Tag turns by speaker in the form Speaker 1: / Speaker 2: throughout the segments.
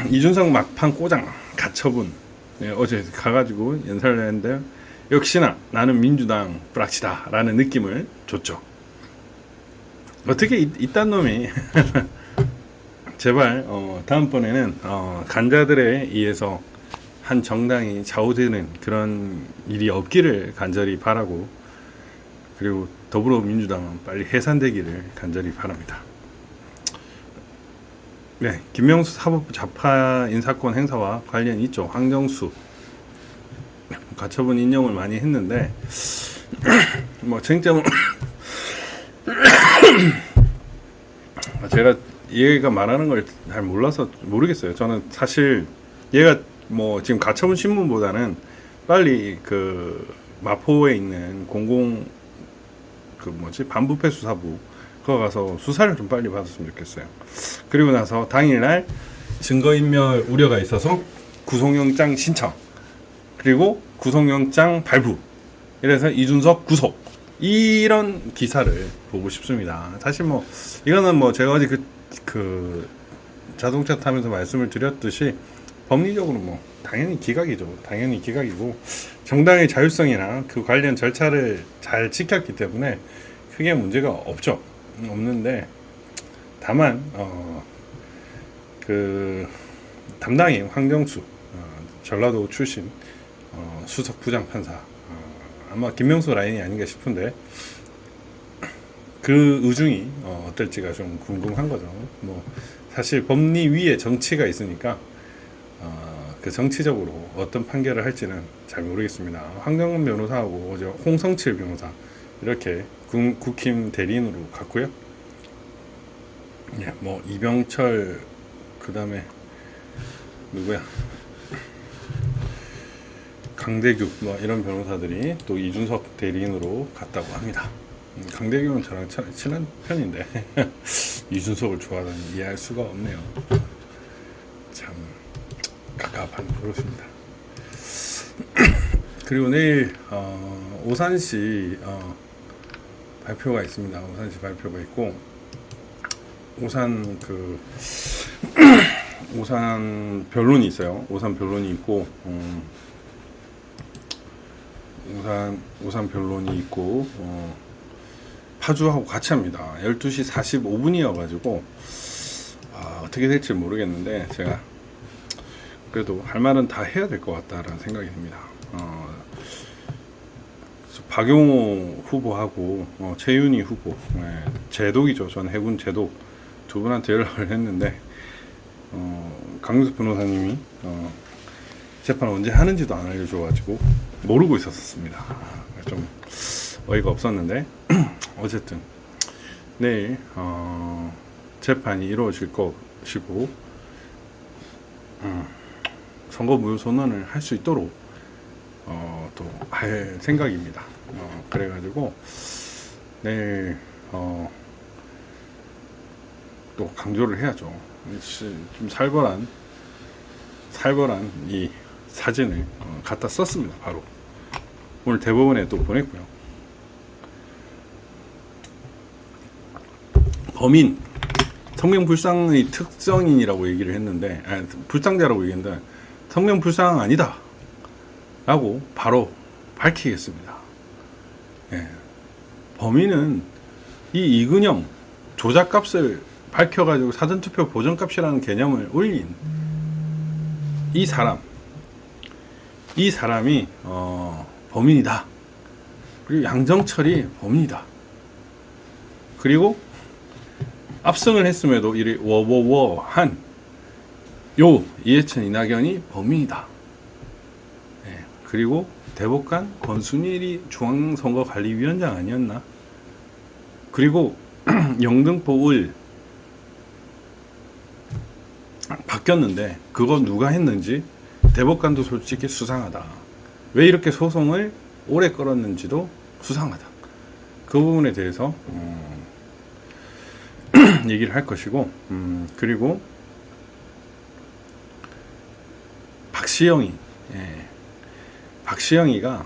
Speaker 1: 이준석 막판 꼬장 가처분. 네, 어제 가가지고 연설을 했는데 역시나 나는 민주당 뿌락치다 라는 느낌을 줬죠. 어떻게 이딴 놈이 제발 다음번에는 간자들에 의해서 한 정당이 좌우되는 그런 일이 없기를 간절히 바라고, 그리고 더불어민주당은 빨리 해산되기를 간절히 바랍니다. 네, 김명수 사법부 좌파 인사권 행사와 관련이 있죠. 황정수 가처분 인용을 많이 했는데 뭐 쟁점은 제가 얘가 말하는 걸 잘 몰라서 모르겠어요. 저는 사실 얘가 뭐 지금 가처분 신문보다는 빨리 그 마포에 있는 공공 그 뭐지 반부패 수사부 그거 가서 수사를 좀 빨리 받았으면 좋겠어요. 그리고 나서 당일날 증거인멸 우려가 있어서 구속영장 신청, 그리고 구속영장 발부, 이래서 이준석 구속, 이런 기사를 보고 싶습니다. 사실 뭐 이거는 뭐 제가 어제 그 자동차 타면서 말씀을 드렸듯이 법리적으로 뭐 당연히 기각이죠. 당연히 기각이고, 정당의 자율성이나 그 관련 절차를 잘 지켰기 때문에 크게 문제가 없는데, 다만 그 담당인 황정수 전라도 출신 수석 부장판사, 아마 김명수 라인이 아닌가 싶은데 그 의중이 어떨지가 좀 궁금한 거죠. 뭐 사실 법리 위에 정치가 있으니까 그 정치적으로 어떤 판결을 할지는 잘 모르겠습니다. 황정은 변호사하고 어제 홍성칠 변호사 이렇게 국힘 대리인으로 갔고요. 예, 뭐 이병철, 그 다음에 누구야, 강대규 뭐 이런 변호사들이 또 이준석 대리인으로 갔다고 합니다. 강대규는 저랑 친한 편인데 이준석을 좋아하다니 이해할 수가 없네요. 참 갑갑한 그렇습니다. 그리고 내일 오산시 발표가 있습니다. 오산시 발표가 있고, 오산 오산 변론이 있어요. 오산 변론이 있고, 오산 변론이 있고, 파주하고 같이 합니다. 12시 45분이어가지고 어떻게 될지 모르겠는데 제가 그래도 할 말은 다 해야 될 것 같다라는 생각이 듭니다. 박용호 후보하고 최윤희 후보, 제독이죠. 전 해군 제독 두 분한테 연락을 했는데 강윤석 변호사님이 재판 언제 하는지도 안 알려줘가지고 모르고 있었습니다. 좀 어이가 없었는데 어쨌든 내일 재판이 이루어질 것이고, 선거 무효 선언을 할 수 있도록 또 할 생각입니다. 그래가지고 내일 또 강조를 해야죠. 좀 살벌한 이 사진을 갖다 썼습니다. 바로 오늘 대법원에 또 보냈고요. 범인 성명불상의 특성인이라고 얘기를 했는데, 불상자라고 얘기했는데 성명불상 아니다 라고 바로 밝히겠습니다. 예. 범인은 이 이근영 조작값을 밝혀가지고 사전투표 보정값이라는 개념을 올린 이 사람이 범인이다. 그리고 양정철이 범인이다. 그리고 압승을 했음에도 이리 워워워한 이해찬 이낙연이 범인이다. 네. 그리고 대법관 권순일이 중앙선거관리위원장 아니었나? 그리고 영등포을 바뀌었는데 그거 누가 했는지 대법관도 솔직히 수상하다. 왜 이렇게 소송을 오래 끌었는지도 수상하다. 그 부분에 대해서 얘기를 할 것이고, 그리고 박시영이가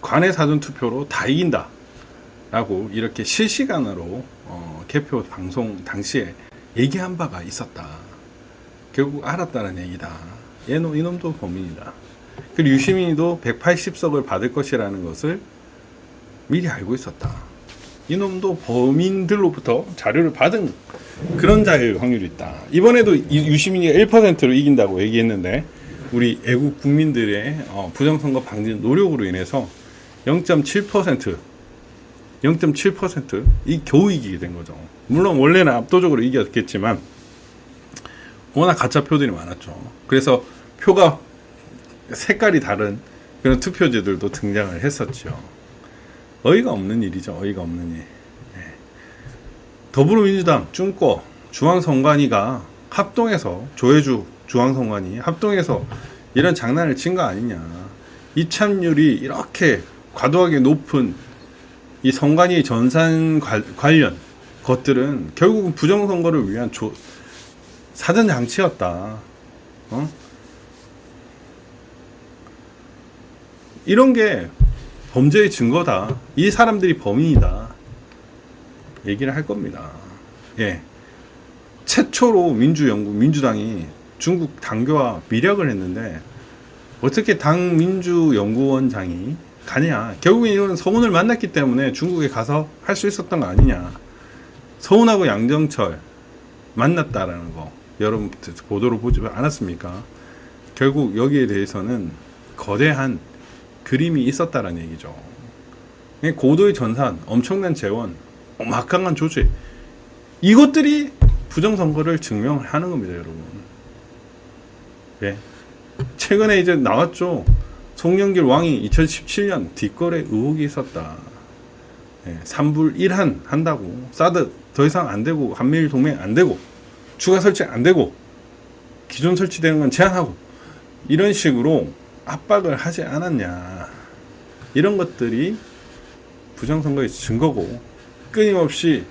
Speaker 1: 관외 사전투표로 다 이긴다 라고 이렇게 실시간으로 개표 방송 당시에 얘기한 바가 있었다. 결국 알았다는 얘기다. 이놈도 범인이다. 그리고 유시민이도 180석을 받을 것이라는 것을 미리 알고 있었다. 이놈도 범인들로부터 자료를 받은 그런 자일 확률이 있다. 이번에도 유시민이가 1%로 이긴다고 얘기했는데 우리 애국 국민들의 부정선거 방지 노력으로 인해서 0.7% 이 겨우 이기게 된 거죠. 물론 원래는 압도적으로 이겼겠지만 워낙 가짜 표들이 많았죠. 그래서 표가 색깔이 다른 그런 투표지들도 등장을 했었죠. 어이가 없는 일이죠. 어이가 없는 일. 더불어민주당 쭝꼬 중앙선관위가 합동해서 조혜주 중앙선관위 합동해서 이런 장난을 친 거 아니냐. 이참률이 이렇게 과도하게 높은 이 선관위 전산 관련 것들은 결국은 부정선거를 위한 사전 장치였다. 이런 게 범죄의 증거다. 이 사람들이 범인이다. 얘기를 할 겁니다. 예. 최초로 민주당이 중국 당교와 밀약을 했는데 어떻게 당 민주연구원장이 가냐. 결국엔 이런 서훈을 만났기 때문에 중국에 가서 할 수 있었던 거 아니냐. 서훈하고 양정철 만났다라는 거 여러분 보도로 보지 않았습니까? 결국 여기에 대해서는 거대한 그림이 있었다라는 얘기죠. 고도의 전산, 엄청난 재원, 막강한 조직, 이것들이 부정선거를 증명을 하는 겁니다, 여러분. 예. 최근에 이제 나왔죠. 송영길 왕이 2017년 뒷거래 의혹이 있었다. 예. 3불 1한 한다고. 사드 더 이상 안 되고, 한미일 동맹 안 되고, 추가 설치 안 되고, 기존 설치되는 건 제한하고, 이런 식으로 압박을 하지 않았냐. 이런 것들이 부정선거의 증거고, 끊임없이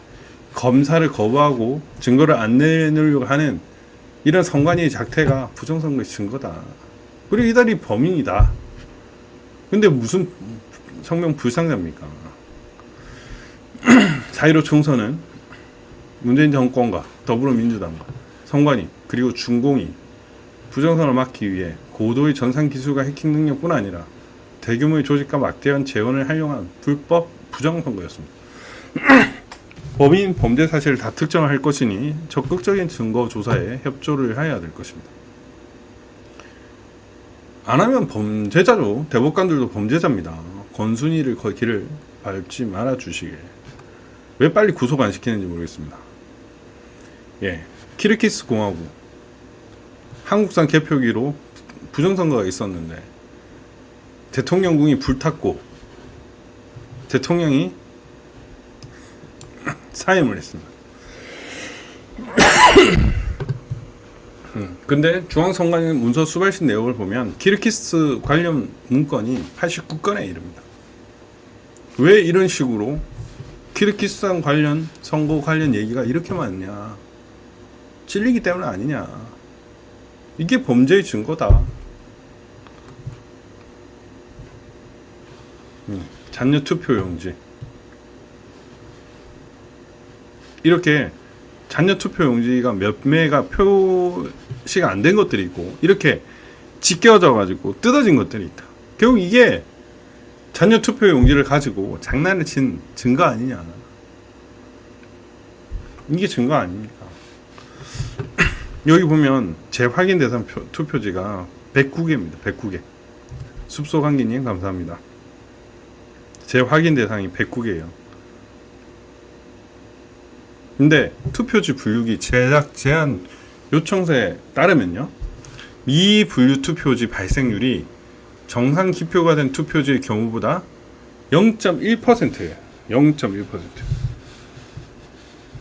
Speaker 1: 검사를 거부하고 증거를 안 내놓으려고 하는 이런 선관위의 작태가 부정선거의 증거다. 그리고 이달이 범인이다. 근데 무슨 성명불상자입니까? 4.15 총선은 문재인 정권과 더불어민주당과 선관위 그리고 중공이 부정선거를 막기 위해 고도의 전산기술과 해킹 능력뿐 아니라 대규모의 조직과 막대한 재원을 활용한 불법 부정선거였습니다. 법인 범죄 사실을 다 특정할 것이니 적극적인 증거 조사에 협조를 해야 될 것입니다. 안 하면 범죄자죠. 대법관들도 범죄자입니다. 권순위를 길을 밟지 말아 주시길. 왜 빨리 구속 안 시키는지 모르겠습니다. 예, 키르기스 공화국 한국산 개표기로 부정선거가 있었는데 대통령궁이 불탔고 대통령이 사임을 했습니다. 근데 중앙선관위 문서 수발신 내용을 보면 키르기스 관련 문건이 89건에 이릅니다. 왜 이런 식으로 키르기스탄 관련 선거 관련 얘기가 이렇게 많냐. 찔리기 때문 아니냐. 이게 범죄의 증거다. 잔여 투표용지. 이렇게 잔여 투표용지가 몇 매가 표시가 안 된 것들이 있고 이렇게 찢겨져 가지고 뜯어진 것들이 있다. 결국 이게 잔여 투표용지를 가지고 장난을 친 증거 아니냐. 이게 증거 아닙니까? 여기 보면 재확인 대상 투표지가 109개입니다. 109개. 숲속한기님 감사합니다. 재확인 대상이 109개예요. 근데 투표지 분류기 제작 제한 요청서에 따르면요, 미분류 투표지 발생률이 정상 기표가 된 투표지의 경우보다 0.1%예요. 0.1%.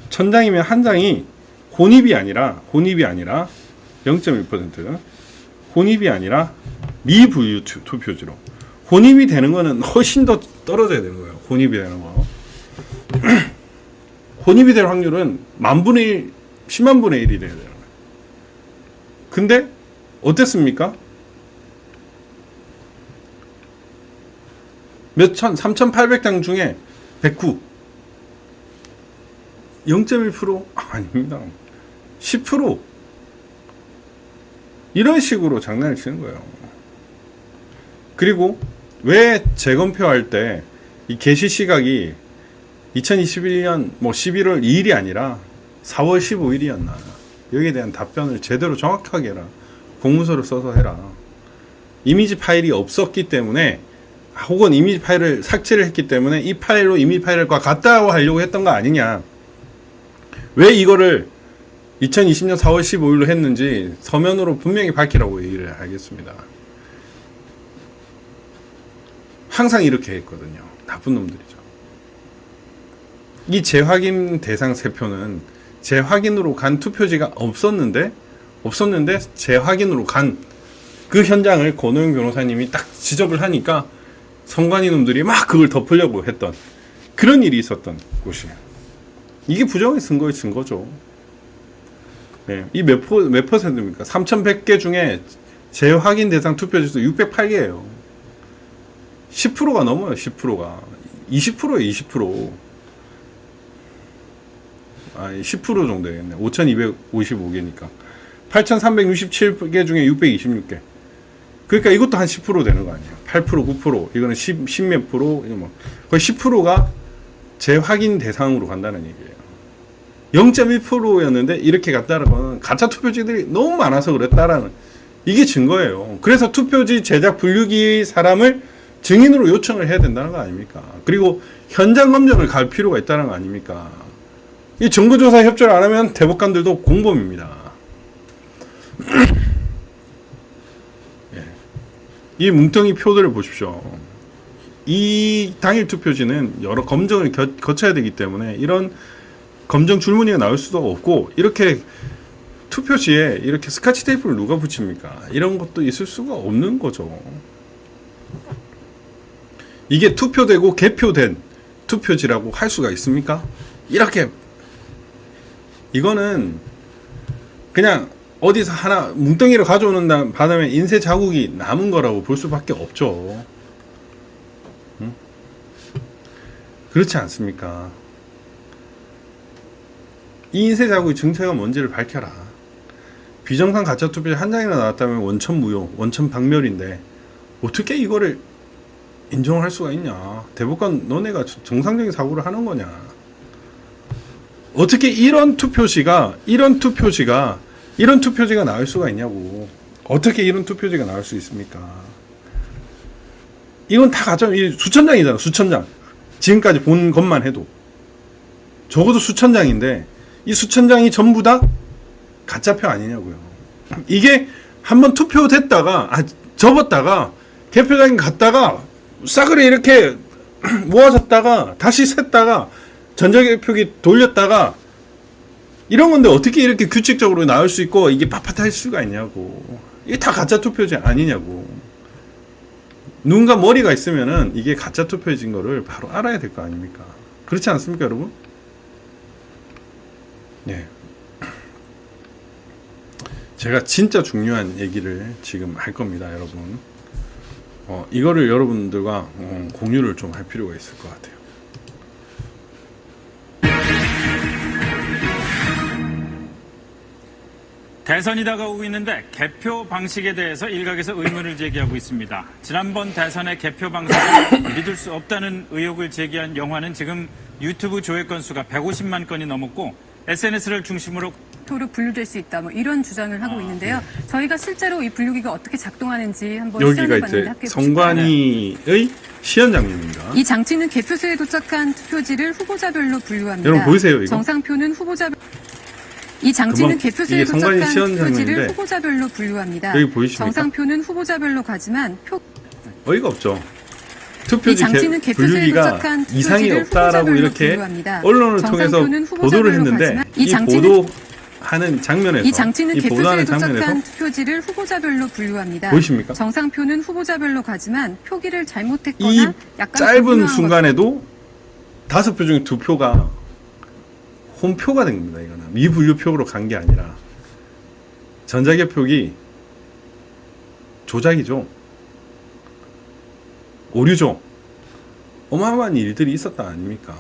Speaker 1: 천장이면 한 장이 혼입이 아니라 0.1%, 혼입이 아니라 미분류 투표지로. 혼입이 되는 거는 훨씬 더 떨어져야 되는 거예요. 혼입이 되는 거. 혼입이 될 확률은 10,000분의 1, 100,000분의 1이 돼야 되는 거예요. 근데 어땠습니까? 3,800장 중에 109. 0.1%? 아닙니다. 10%. 이런 식으로 장난을 치는 거예요. 그리고 왜 재검표할 때 이 개시 시각이 2021년 뭐 11월 2일이 아니라 4월 15일이었나? 여기에 대한 답변을 제대로 정확하게 해라. 공문서를 써서 해라. 이미지 파일이 없었기 때문에, 혹은 이미지 파일을 삭제를 했기 때문에 이 파일로 이미지 파일과 같다고 하려고 했던 거 아니냐. 왜 이거를 2020년 4월 15일로 했는지 서면으로 분명히 밝히라고 얘기를 하겠습니다. 항상 이렇게 했거든요. 나쁜 놈들이죠. 이 재확인 대상 3표는 재확인으로 간 투표지가 없었는데 재확인으로 간 그 현장을 권호영 변호사님이 딱 지적을 하니까 선관위 놈들이 막 그걸 덮으려고 했던 그런 일이 있었던 곳이에요. 이게 부정의 증거의 증거죠. 네, 이 몇 퍼센트입니까? 3,100개 중에 재확인 대상 투표지수 608개예요. 10%가 넘어요. 10%가 20%예요. 20%. 10% 정도 되겠네. 5,255개니까 8,367개 중에 626개. 그러니까 이것도 한 10% 되는 거 아니에요. 8%, 9%. 이거는 10몇 프로. 이거 뭐 거의 10%가 재확인 대상으로 간다는 얘기예요. 0.1%였는데 이렇게 갔다는 건 가짜 투표지들이 너무 많아서 그랬다라는 이게 증거예요. 그래서 투표지 제작 분류기 사람을 증인으로 요청을 해야 된다는 거 아닙니까? 그리고 현장 검증을 갈 필요가 있다는 거 아닙니까? 이 정보조사 협조를 안 하면 대법관들도 공범입니다. 예. 이 뭉텅이 표들을 보십시오. 이 당일 투표지는 여러 검증을 거쳐야 되기 때문에 이런 검증 줄무늬가 나올 수도 없고, 이렇게 투표지에 이렇게 스카치 테이프를 누가 붙입니까? 이런 것도 있을 수가 없는 거죠. 이게 투표되고 개표된 투표지라고 할 수가 있습니까? 이렇게 이거는 그냥 어디서 하나 뭉텅이를 가져오는 바람에 인쇄 자국이 남은 거라고 볼 수밖에 없죠. 응? 그렇지 않습니까? 이 인쇄 자국의 정체가 뭔지를 밝혀라. 비정상 가짜 투표지 한 장이나 나왔다면 원천 무효, 원천 박멸인데 어떻게 이거를 인정할 수가 있냐? 대법관 너네가 정상적인 사고를 하는 거냐? 어떻게 이런 투표지가 나올 수가 있냐고. 어떻게 이런 투표지가 나올 수 있습니까? 이건 다 가짜, 수천 장이잖아. 수천 장. 지금까지 본 것만 해도 적어도 수천 장인데 이 수천 장이 전부 다 가짜표 아니냐고요. 이게 한번 투표됐다가 접었다가 개표장에 갔다가 싸그리 이렇게 모아졌다가 다시 샜다가 전자개표기 돌렸다가 이런 건데 어떻게 이렇게 규칙적으로 나올 수 있고 이게 빳빳할 수가 있냐고. 이게 다 가짜 투표지 아니냐고. 눈과 머리가 있으면은 이게 가짜 투표지인 거를 바로 알아야 될 거 아닙니까? 그렇지 않습니까, 여러분? 예. 제가 진짜 중요한 얘기를 지금 할 겁니다, 여러분. 이거를 여러분들과 공유를 좀 할 필요가 있을 것 같아요.
Speaker 2: 대선이 다가오고 있는데 개표 방식에 대해서 일각에서 의문을 제기하고 있습니다. 지난번 대선의 개표 방식을 믿을 수 없다는 의혹을 제기한 영화는 지금 유튜브 조회 건수가 150만 건이 넘었고 SNS를 중심으로
Speaker 3: 토로 분류될 수 있다. 뭐 이런 주장을 하고 있는데요. 저희가 실제로 이 분류기가 어떻게 작동하는지 한번
Speaker 1: 여기가
Speaker 3: 시연해봤는데
Speaker 1: 이제
Speaker 3: 함께
Speaker 1: 선관위의 시연 장면입니다.
Speaker 3: 이 장치는 개표소에 도착한 투표지를 후보자별로 분류합니다.
Speaker 1: 여러분 보이세요, 이거?
Speaker 3: 정상표는 후보자별 이 장치는 개표소에
Speaker 1: 이게 선관위
Speaker 3: 도착한
Speaker 1: 시연
Speaker 3: 투표지를
Speaker 1: 장면인데
Speaker 3: 후보자별로 분류합니다.
Speaker 1: 여기 보이십니까?
Speaker 3: 정상표는 후보자별로 가지만
Speaker 1: 어이가 없죠.
Speaker 3: 이
Speaker 1: 투표지
Speaker 3: 장치는 개표소에
Speaker 1: 분류기가
Speaker 3: 도착한
Speaker 1: 이상이
Speaker 3: 투표지를
Speaker 1: 없다라고
Speaker 3: 후보자별로
Speaker 1: 이렇게
Speaker 3: 분류합니다.
Speaker 1: 언론을 통해서
Speaker 3: 정상표는
Speaker 1: 보도를
Speaker 3: 후보자별로
Speaker 1: 했는데
Speaker 3: 가지만
Speaker 1: 이 보도하는 장면에서
Speaker 3: 이 장치는 개표소에
Speaker 1: 보도하는
Speaker 3: 도착한
Speaker 1: 장면에서
Speaker 3: 투표지를 후보자별로 분류합니다.
Speaker 1: 보이십니까?
Speaker 3: 정상표는 후보자별로 가지만 표기를 잘못했거나
Speaker 1: 이
Speaker 3: 약간
Speaker 1: 짧은
Speaker 3: 불분명한
Speaker 1: 순간에도 5표 중에 2표가 홈표가 된 겁니다. 이거는 미분류표로 간 게 아니라 전자개표기 조작이죠. 오류죠. 어마어마한 일들이 있었다 아닙니까?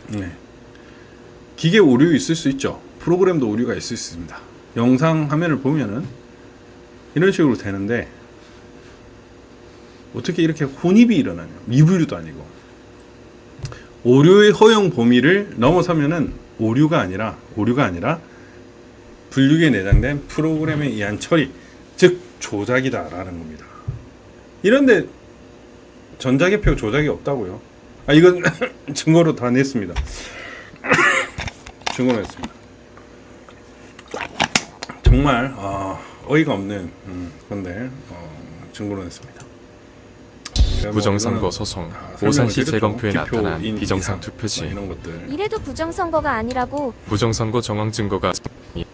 Speaker 1: 네. 기계 오류 있을 수 있죠. 프로그램도 오류가 있을 수 있습니다. 영상 화면을 보면은 이런 식으로 되는데 어떻게 이렇게 혼입이 일어나냐. 미분류도 아니고. 오류의 허용 범위를 넘어서면은 오류가 아니라 분류기에 내장된 프로그램에 의한 처리, 즉 조작이다라는 겁니다. 이런데 전자개표 조작이 없다고요? 아, 이건 증거로 다 냈습니다. 증거로 냈습니다. 정말 어이가 없는 건데 증거로 냈습니다.
Speaker 4: 부정선거 소송, 오산시 재검표에 나타난 비정상 투표지.
Speaker 1: 이런 것들.
Speaker 5: 이래도 부정선거가 아니라고.
Speaker 4: 부정선거 정황 증거가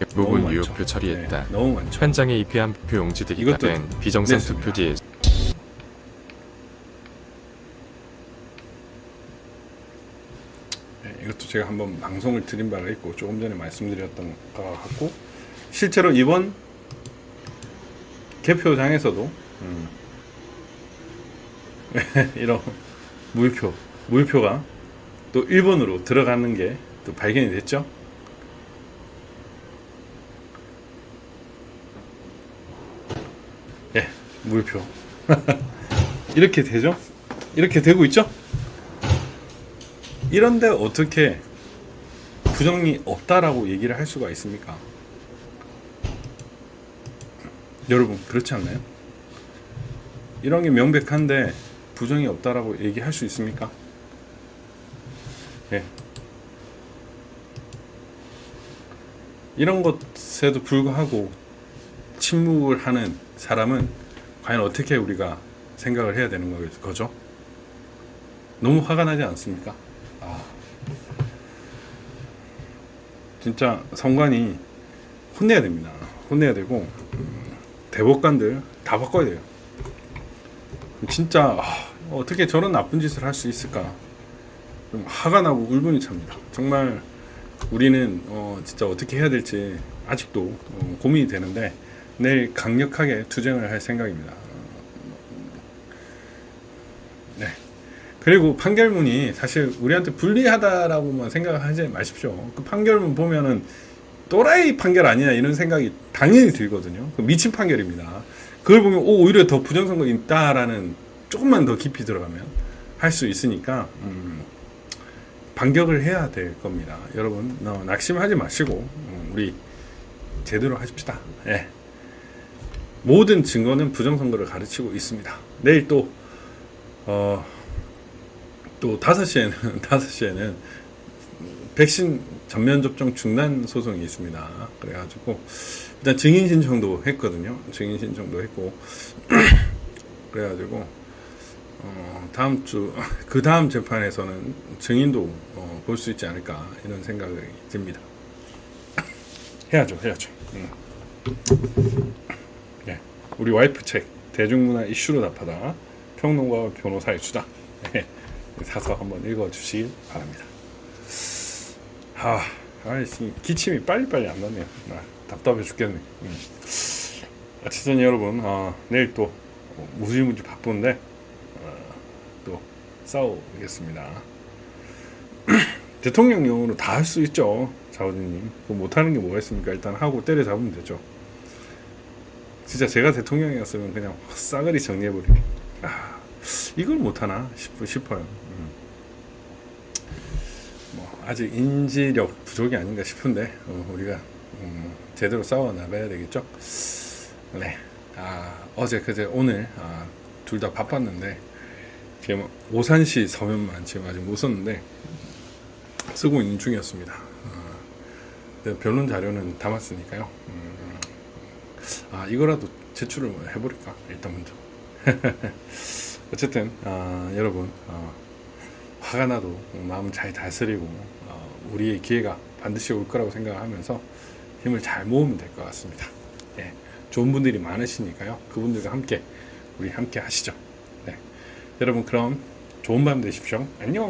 Speaker 4: 부분
Speaker 1: 너무
Speaker 4: 유효표
Speaker 1: 많죠.
Speaker 4: 처리했다.
Speaker 1: 네, 너무 많죠.
Speaker 4: 현장에 입회한 표용지들이
Speaker 1: 이것도
Speaker 4: 된 비정상
Speaker 1: 냈습니다.
Speaker 4: 투표지에
Speaker 1: 네, 이것도 제가 한번 방송을 드린 바가 있고 조금 전에 말씀드렸던 것 같고 실제로 이번 개표장에서도 이런 무효표가 또 1번으로 들어가는 게 또 발견이 됐죠. 예, 무효표. 이렇게 되죠? 이렇게 되고 있죠? 이런데 어떻게 부정이 없다라고 얘기를 할 수가 있습니까? 여러분, 그렇지 않나요? 이런 게 명백한데 부정이 없다라고 얘기할 수 있습니까? 예. 이런 것에도 불구하고 침묵을 하는 사람은 과연 어떻게 우리가 생각을 해야 되는 거죠? 너무 화가 나지 않습니까? 진짜 선관위 혼내야 됩니다. 혼내야 되고 대법관들 다 바꿔야 돼요. 진짜 어떻게 저런 나쁜 짓을 할 수 있을까? 좀 화가 나고 울분이 찹니다. 정말 우리는 진짜 어떻게 해야 될지 아직도 고민이 되는데 내일 강력하게 투쟁을 할 생각입니다. 네. 그리고 판결문이 사실 우리한테 불리하다라고만 생각하지 마십시오. 그 판결문 보면은 또라이 판결 아니냐 이런 생각이 당연히 들거든요. 그 미친 판결입니다. 그걸 보면 오히려 더 부정선거 있다라는 조금만 더 깊이 들어가면 할 수 있으니까 반격을 해야 될 겁니다. 여러분 낙심하지 마시고 우리 제대로 하십시다. 예. 모든 증거는 부정선거를 가르치고 있습니다. 내일 또 5시에는 백신 전면 접종 중단 소송이 있습니다. 그래가지고 일단 증인 신청도 했거든요. 증인 신청도 했고 그래가지고 다음 주 그 다음 재판에서는 증인도 볼 수 있지 않을까 이런 생각이 듭니다. 해야죠. 네, 우리 와이프 책 대중문화 이슈로 답하다 평론가와 변호사의 수다. 사서 한번 읽어주시길 바랍니다. 기침이 빨리빨리 안 나네요. 답답해 죽겠네. 어쨌든 여러분 내일 또 무지무지 바쁜데 또 싸우겠습니다. 대통령령으로 다 할 수 있죠. 자우진님 그거 못하는 게 뭐가 있습니까? 일단 하고 때려잡으면 되죠. 진짜 제가 대통령이었으면 그냥 싸그리 정리해버리네. 이걸 못하나 싶어요. 아직 인지력 부족이 아닌가 싶은데 우리가 제대로 싸워 나가야 되겠죠. 네. 어제 그제 오늘 둘 다 바빴는데 지금 오산시 서면만 지금 아직 못 썼는데 쓰고 있는 중이었습니다. 변론 자료는 담았으니까요. 이거라도 제출을 해버릴까 일단 먼저. 어쨌든 여러분 화가 나도 마음 잘 다스리고 우리의 기회가 반드시 올 거라고 생각하면서 힘을 잘 모으면 될 것 같습니다. 네, 좋은 분들이 많으시니까요. 그분들과 함께 우리 함께 하시죠. 네, 여러분 그럼 좋은 밤 되십시오. 안녕.